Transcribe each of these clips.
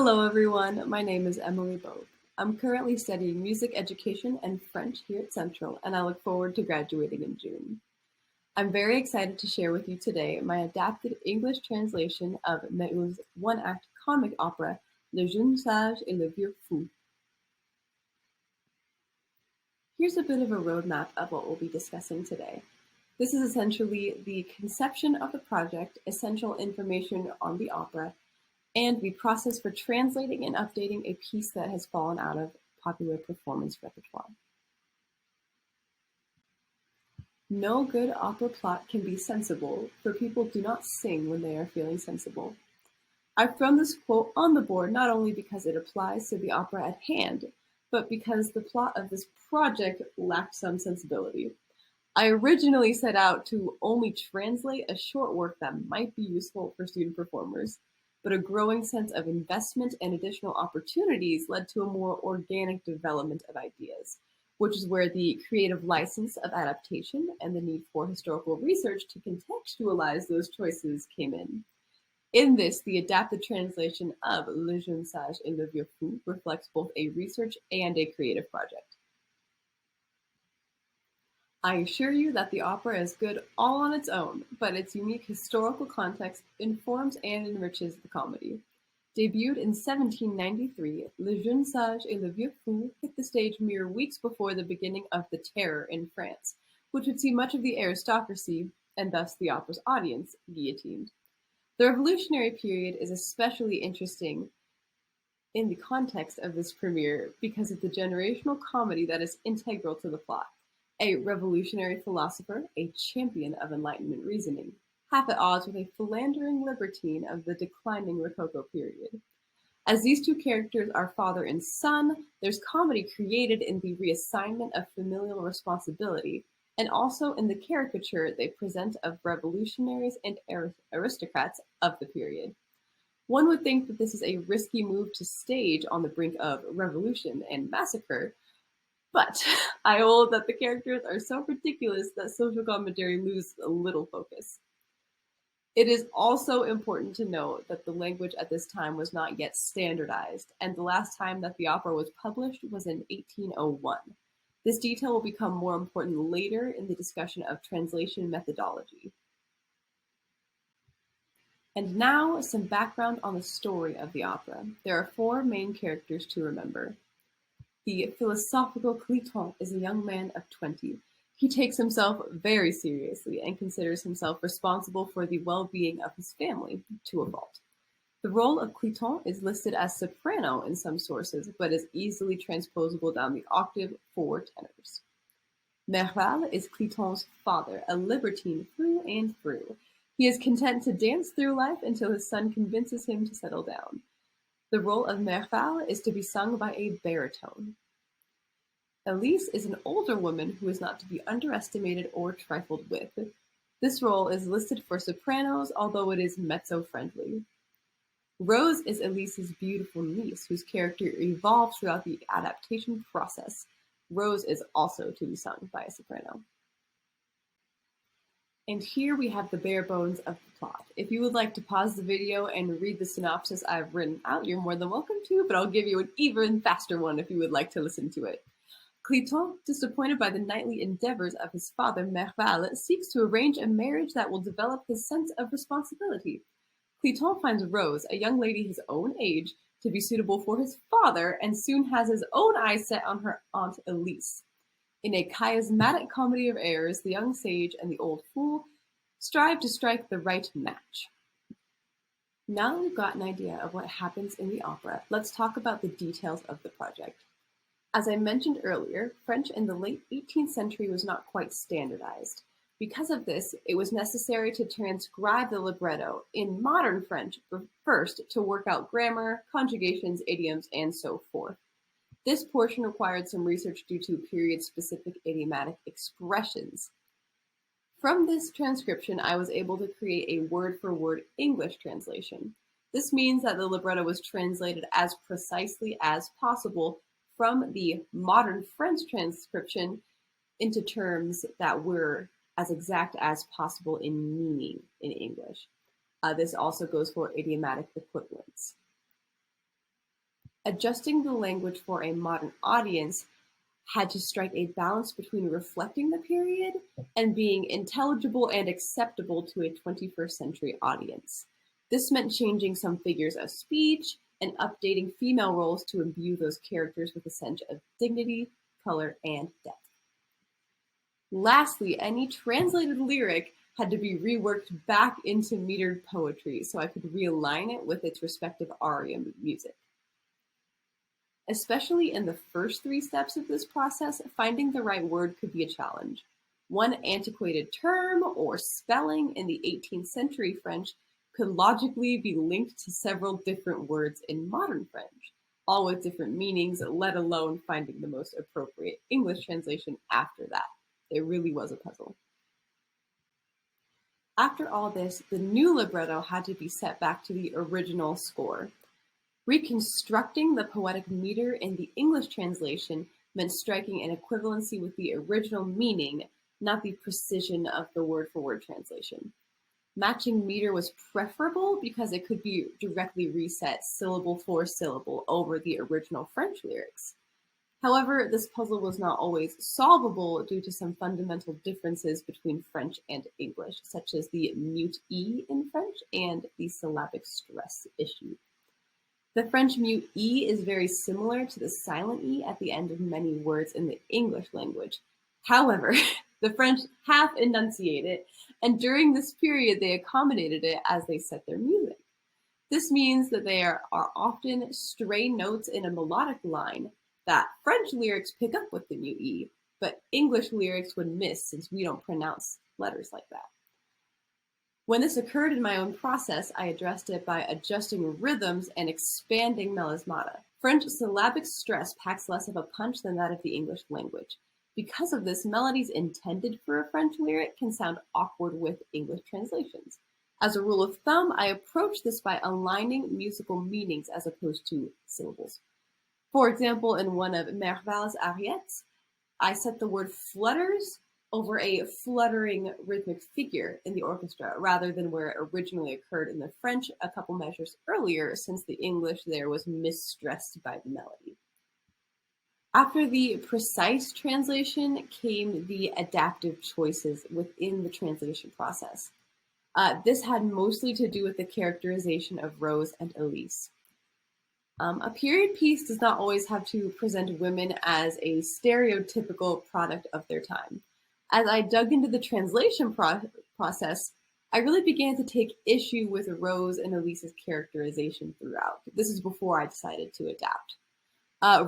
Hello everyone, my name is Emily Bogue. I'm currently studying music education and French here at Central, and I look forward to graduating in June. I'm very excited to share with you today my adapted English translation of Méhul's one-act comic opera, Le Jeune Sage et le Vieux Fou. Here's a bit of a roadmap of what we'll be discussing today. This is essentially the conception of the project, essential information on the opera, and the process for translating and updating a piece that has fallen out of popular performance repertoire. No good opera plot can be sensible, for people do not sing when they are feeling sensible. I've thrown this quote on the board not only because it applies to the opera at hand, but because the plot of this project lacked some sensibility. I originally set out to only translate a short work that might be useful for student performers, but a growing sense of investment and additional opportunities led to a more organic development of ideas, which is where the creative license of adaptation and the need for historical research to contextualize those choices came in. In this, the adapted translation of Le Jeune Sage et le Vieux Fou reflects both a research and a creative project. I assure you that the opera is good all on its own, but its unique historical context informs and enriches the comedy. Debuted in 1793, Le Jeune Sage et le Vieux Fou hit the stage mere weeks before the beginning of the Terror in France, which would see much of the aristocracy, and thus the opera's audience, guillotined. The Revolutionary period is especially interesting in the context of this premiere because of the generational comedy that is integral to the plot. A revolutionary philosopher, a champion of Enlightenment reasoning, half at odds with a philandering libertine of the declining Rococo period. As these two characters are father and son, there's comedy created in the reassignment of familial responsibility, and also in the caricature they present of revolutionaries and aristocrats of the period. One would think that this is a risky move to stage on the brink of revolution and massacre, but I hold that the characters are so ridiculous that social commentary loses a little focus. It is also important to note that the language at this time was not yet standardized, and the last time that the opera was published was in 1801. This detail will become more important later in the discussion of translation methodology. And now, some background on the story of the opera. There are four main characters to remember. The philosophical Cliton is a young man of 20. He takes himself very seriously and considers himself responsible for the well-being of his family, to a fault. The role of Cliton is listed as soprano in some sources, but is easily transposable down the octave for tenors. Méhul is Cliton's father, a libertine through and through. He is content to dance through life until his son convinces him to settle down. The role of Méhul is to be sung by a baritone. Elise is an older woman who is not to be underestimated or trifled with. This role is listed for sopranos, although it is mezzo-friendly. Rose is Elise's beautiful niece, whose character evolves throughout the adaptation process. Rose is also to be sung by a soprano. And here we have the bare bones of the plot. If you would like to pause the video and read the synopsis I've written out, you're more than welcome to, but I'll give you an even faster one if you would like to listen to it. Cliton, disappointed by the knightly endeavors of his father Méhul, seeks to arrange a marriage that will develop his sense of responsibility. Cliton finds Rose, a young lady his own age, to be suitable for his father, and soon has his own eyes set on her aunt Elise. In a chiasmatic comedy of errors, the young sage and the old fool strive to strike the right match. Now that we've got an idea of what happens in the opera, let's talk about the details of the project. As I mentioned earlier, French in the late 18th century was not quite standardized. Because of this, it was necessary to transcribe the libretto in modern French first to work out grammar, conjugations, idioms, and so forth. This portion required some research due to period-specific idiomatic expressions. From this transcription, I was able to create a word-for-word English translation. This means that the libretto was translated as precisely as possible from the modern French transcription into terms that were as exact as possible in meaning in English. This also goes for idiomatic equivalents. Adjusting the language for a modern audience had to strike a balance between reflecting the period and being intelligible and acceptable to a 21st century audience. This meant changing some figures of speech and updating female roles to imbue those characters with a sense of dignity, color, and depth. Lastly, any translated lyric had to be reworked back into metered poetry so I could realign it with its respective aria music. Especially in the first 3 steps of this process, finding the right word could be a challenge. One antiquated term or spelling in the 18th century French could logically be linked to several different words in modern French, all with different meanings, let alone finding the most appropriate English translation after that. It really was a puzzle. After all this, the new libretto had to be set back to the original score. Reconstructing the poetic meter in the English translation meant striking an equivalency with the original meaning, not the precision of the word-for-word translation. Matching meter was preferable because it could be directly reset syllable for syllable over the original French lyrics. However, this puzzle was not always solvable due to some fundamental differences between French and English, such as the mute E in French and the syllabic stress issue. The French mute E is very similar to the silent E at the end of many words in the English language. However, the French half enunciate it, and during this period they accommodated it as they set their music. This means that there are often stray notes in a melodic line that French lyrics pick up with the mute E, but English lyrics would miss since we don't pronounce letters like that. When this occurred in my own process, I addressed it by adjusting rhythms and expanding melismata. French syllabic stress packs less of a punch than that of the English language. Because of this, melodies intended for a French lyric can sound awkward with English translations. As a rule of thumb, I approach this by aligning musical meanings as opposed to syllables. For example, in one of Méhul's ariettes, I set the word flutters over a fluttering rhythmic figure in the orchestra, rather than where it originally occurred in the French a couple measures earlier, since the English there was misstressed by the melody. After the precise translation came the adaptive choices within the translation process. This had mostly to do with the characterization of Rose and Elise. A period piece does not always have to present women as a stereotypical product of their time. As I dug into the translation process, I really began to take issue with Rose and Elise's characterization throughout. This is before I decided to adapt.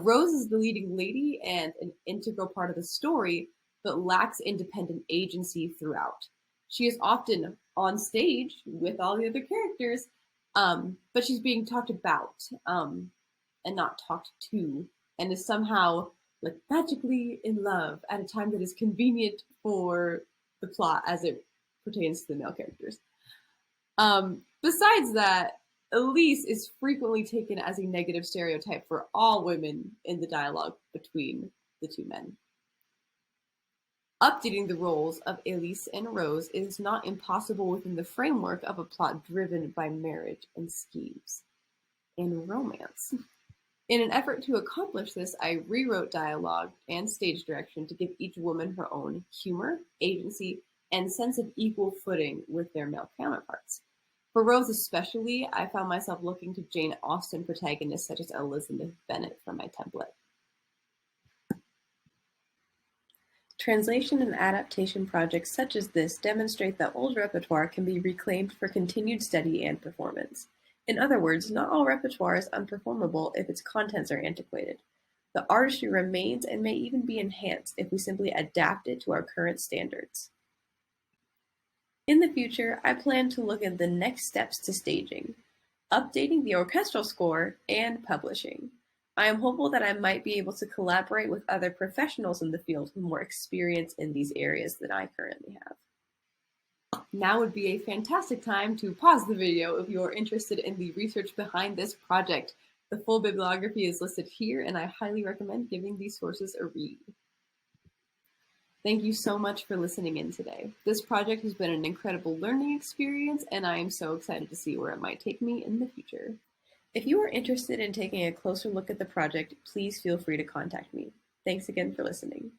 Rose is the leading lady and an integral part of the story, but lacks independent agency throughout. She is often on stage with all the other characters, but she's being talked about and not talked to, and is somehow like magically in love at a time that is convenient for the plot as it pertains to the male characters. Besides that, Elise is frequently taken as a negative stereotype for all women in the dialogue between the two men. Updating the roles of Elise and Rose is not impossible within the framework of a plot driven by marriage and schemes and romance. In an effort to accomplish this, I rewrote dialogue and stage direction to give each woman her own humor, agency, and sense of equal footing with their male counterparts. For Rose especially, I found myself looking to Jane Austen protagonists such as Elizabeth Bennet for my template. Translation and adaptation projects such as this demonstrate that old repertoire can be reclaimed for continued study and performance. In other words, not all repertoire is unperformable if its contents are antiquated. The artistry remains and may even be enhanced if we simply adapt it to our current standards. In the future, I plan to look at the next steps to staging, updating the orchestral score, and publishing. I am hopeful that I might be able to collaborate with other professionals in the field with more experience in these areas than I currently have. Now would be a fantastic time to pause the video if you are interested in the research behind this project. The full bibliography is listed here, and I highly recommend giving these sources a read. Thank you so much for listening in today. This project has been an incredible learning experience, and I am so excited to see where it might take me in the future. If you are interested in taking a closer look at the project, please feel free to contact me. Thanks again for listening.